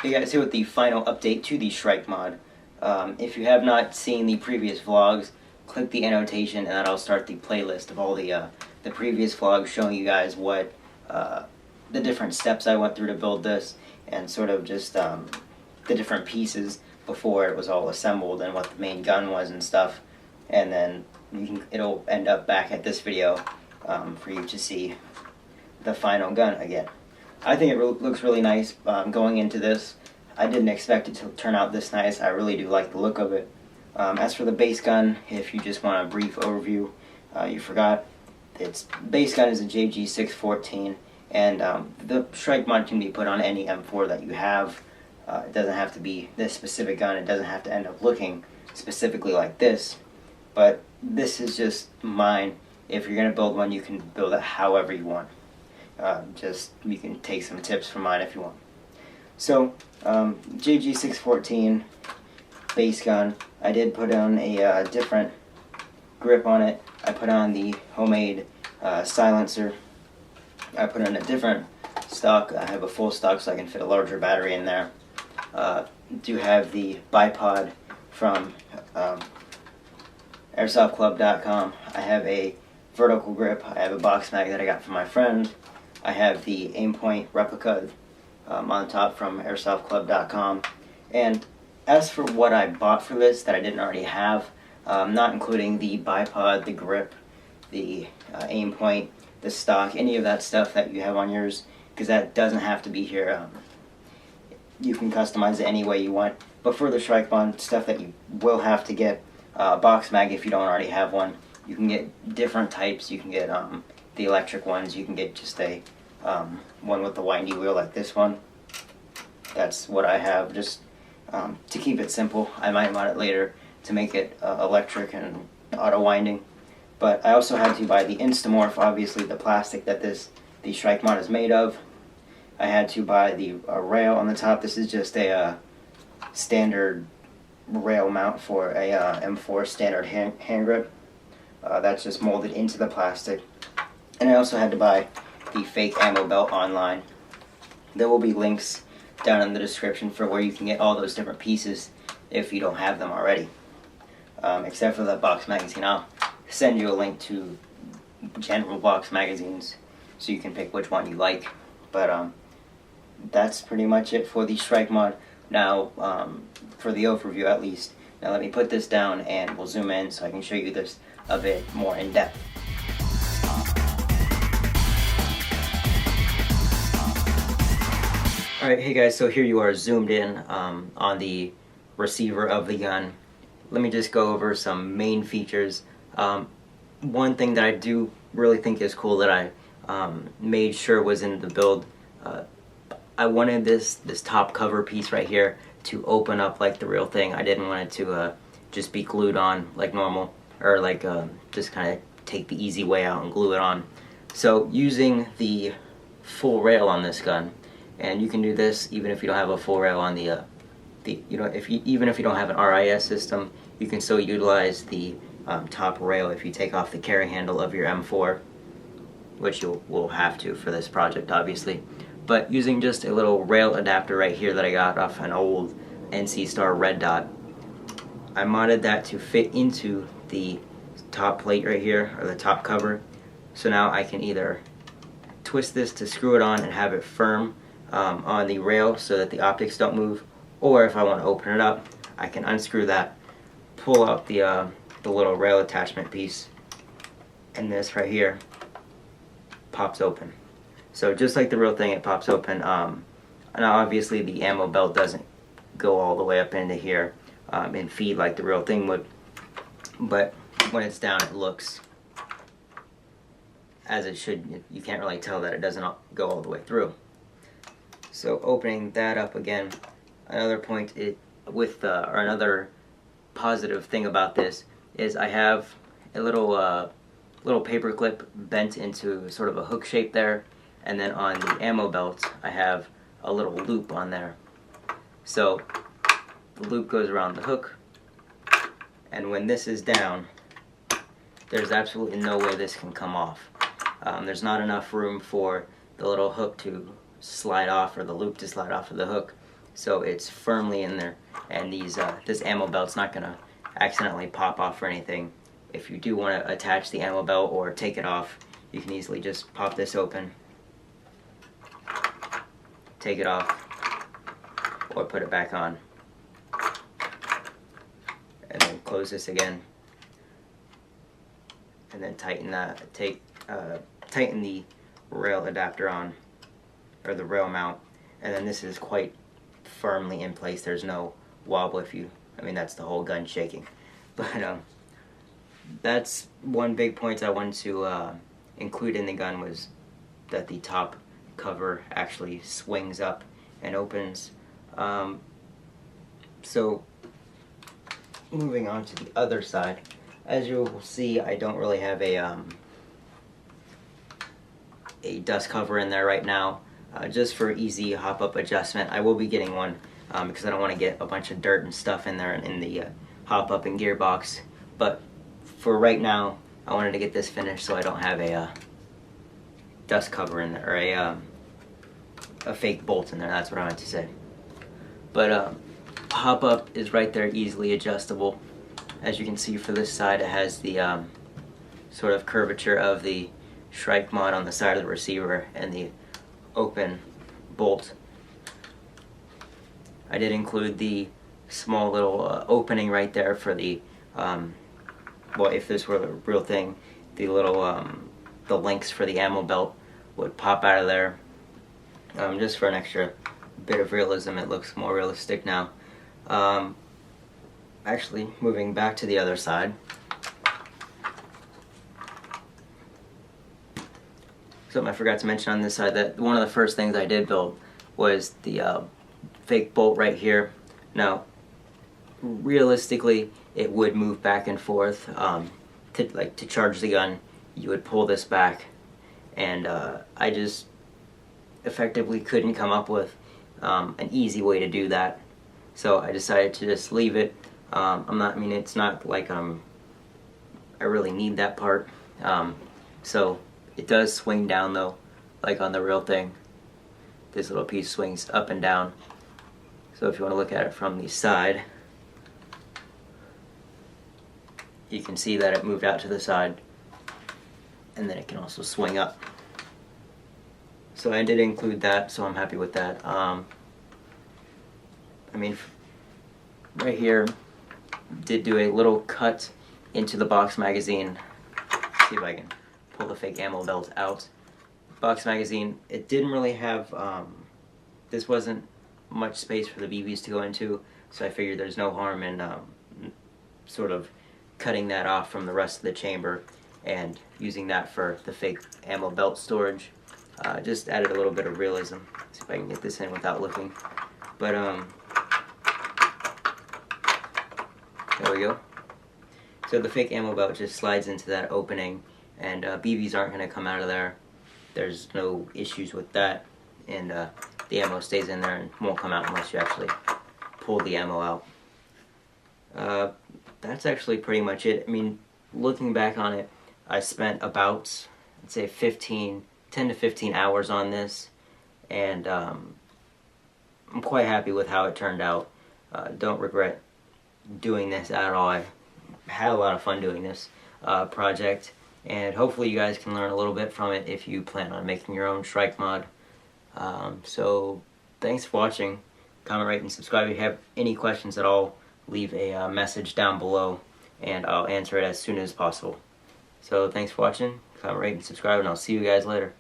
Hey guys, here with the final update to the Shrike mod. If you have not seen the previous vlogs, click the annotation and that'll start the playlist of all the previous vlogs showing you guys what the different steps I went through to build this, and sort of just the different pieces before it was all assembled and what the main gun was and stuff. And then it'll end up back at this video for you to see the final gun again. I think it looks really nice. Going into this, I didn't expect it to turn out this nice. I really do like the look of it. As for the base gun, if you just want a brief overview, you forgot, its base gun is a JG614, and the Shrike mod can be put on any M4 that you have. It doesn't have to be this specific gun. It doesn't have to end up looking specifically like this, but this is just mine. If you're going to build one, you can build it however you want. You can take some tips from mine if you want. So, JG614 base gun. I did put on a different grip on it. I put on the homemade silencer. I put on a different stock. I have a full stock so I can fit a larger battery in there. Do have the bipod from airsoftclub.com. I have a vertical grip. I have a box mag that I got from my friend. I have the aim point replica on top from airsoftclub.com. And as for what I bought for this that I didn't already have, not including the bipod, the grip, the aim point, the stock, any of that stuff that you have on yours, because that doesn't have to be here. You can customize it any way you want. But for the Shrike mod, stuff that you will have to get, box mag if you don't already have one. You can get different types. You can get the electric ones. You can get just a one with the windy wheel like this one. That's what I have, just to keep it simple. I might mod it later to make it electric and auto winding. But I also had to buy the instamorph, obviously the plastic that the Shrike mod is made of. I had to buy the rail on the top. This is just a standard rail mount for a M4 standard hand grip. That's just molded into the plastic. And I also had to buy the fake ammo belt online. There will be links down in the description for where you can get all those different pieces if you don't have them already. Except for the box magazine. I'll send you a link to general box magazines so you can pick which one you like. But that's pretty much it for the Shrike mod. Now, for the overview at least. Now let me put this down and we'll zoom in so I can show you this a bit more in depth. Alright, hey guys, so here you are zoomed in on the receiver of the gun. Let me just go over some main features. One thing that I do really think is cool that I made sure was in the build, I wanted this top cover piece right here to open up like the real thing. I didn't want it to just be glued on like normal, or like just kind of take the easy way out and glue it on. So using the full rail on this gun, and you can do this even if you don't have a full rail on the even if you don't have an RIS system, you can still utilize the top rail if you take off the carry handle of your M4, which you will have to for this project obviously. But using just a little rail adapter right here that I got off an old NC Star red dot, I modded that to fit into the top plate right here, or the top cover. So now I can either twist this to screw it on and have it firm on the rail so that the optics don't move, or if I want to open it up, I can unscrew that, pull out the little rail attachment piece, and this right here pops open. So just like the real thing, it pops open. Now obviously the ammo belt doesn't go all the way up into here and feed like the real thing would, but when it's down it looks as it should. You can't really tell that it doesn't go all the way through. So opening that up again, another point or another positive thing about this is I have a little paper clip bent into sort of a hook shape there, and then on the ammo belt I have a little loop on there. So the loop goes around the hook, and when this is down, there's absolutely no way this can come off. There's not enough room for the little hook to slide off, or the loop to slide off of the hook. so it's firmly in there, and this ammo belt's not gonna accidentally pop off or anything. If you do want to attach the ammo belt or take it off, you can easily just pop this open, take it off, or put it back on, and then close this again, and then tighten tighten the rail adapter on, or the rail mount, and then this is quite firmly in place. There's no wobble. That's the whole gun shaking. But that's one big point I wanted to include in the gun, was that the top cover actually swings up and opens. So moving on to the other side, as you will see, I don't really have a dust cover in there right now, just for easy hop-up adjustment. I will be getting one because I don't want to get a bunch of dirt and stuff in there in the hop-up and gearbox. But for right now, I wanted to get this finished so I don't have a dust cover in there, or a fake bolt in there. That's what I meant to say. But hop-up is right there, easily adjustable. As you can see, for this side, it has the sort of curvature of the Shrike mod on the side of the receiver and the open bolt. I did include the small little opening right there for the well, if this were the real thing, the little the links for the ammo belt would pop out of there, just for an extra bit of realism. It looks more realistic now. Actually, moving back to the other side, something I forgot to mention on this side, that one of the first things I did build was the fake bolt right here. Now, realistically, it would move back and forth. To charge the gun, you would pull this back, and I just effectively couldn't come up with an easy way to do that. So I decided to just leave it. It's not like I really need that part. So it does swing down though, like on the real thing. This little piece swings up and down. So if you want to look at it from the side, you can see that it moved out to the side, and then it can also swing up. So I did include that, so I'm happy with that. Right here, did do a little cut into the box magazine. See if I can pull the fake ammo belt out. Box magazine, it didn't really have, this wasn't much space for the BBs to go into, so I figured there's no harm in sort of cutting that off from the rest of the chamber and using that for the fake ammo belt storage. Just added a little bit of realism. See if I can get this in without looking. But there we go. So the fake ammo belt just slides into that opening, and BBs aren't going to come out of there. There's no issues with that, and the ammo stays in there and won't come out unless you actually pull the ammo out. That's actually pretty much it. Looking back on it, I spent about, I'd say 10 to 15 hours on this, and I'm quite happy with how it turned out. Don't regret doing this at all. I had a lot of fun doing this project, and hopefully you guys can learn a little bit from it if you plan on making your own Shrike mod. So thanks for watching. Comment, rate, and subscribe. If you have any questions at all, leave a message down below, and I'll answer it as soon as possible. So thanks for watching. Comment, rate, and subscribe, and I'll see you guys later.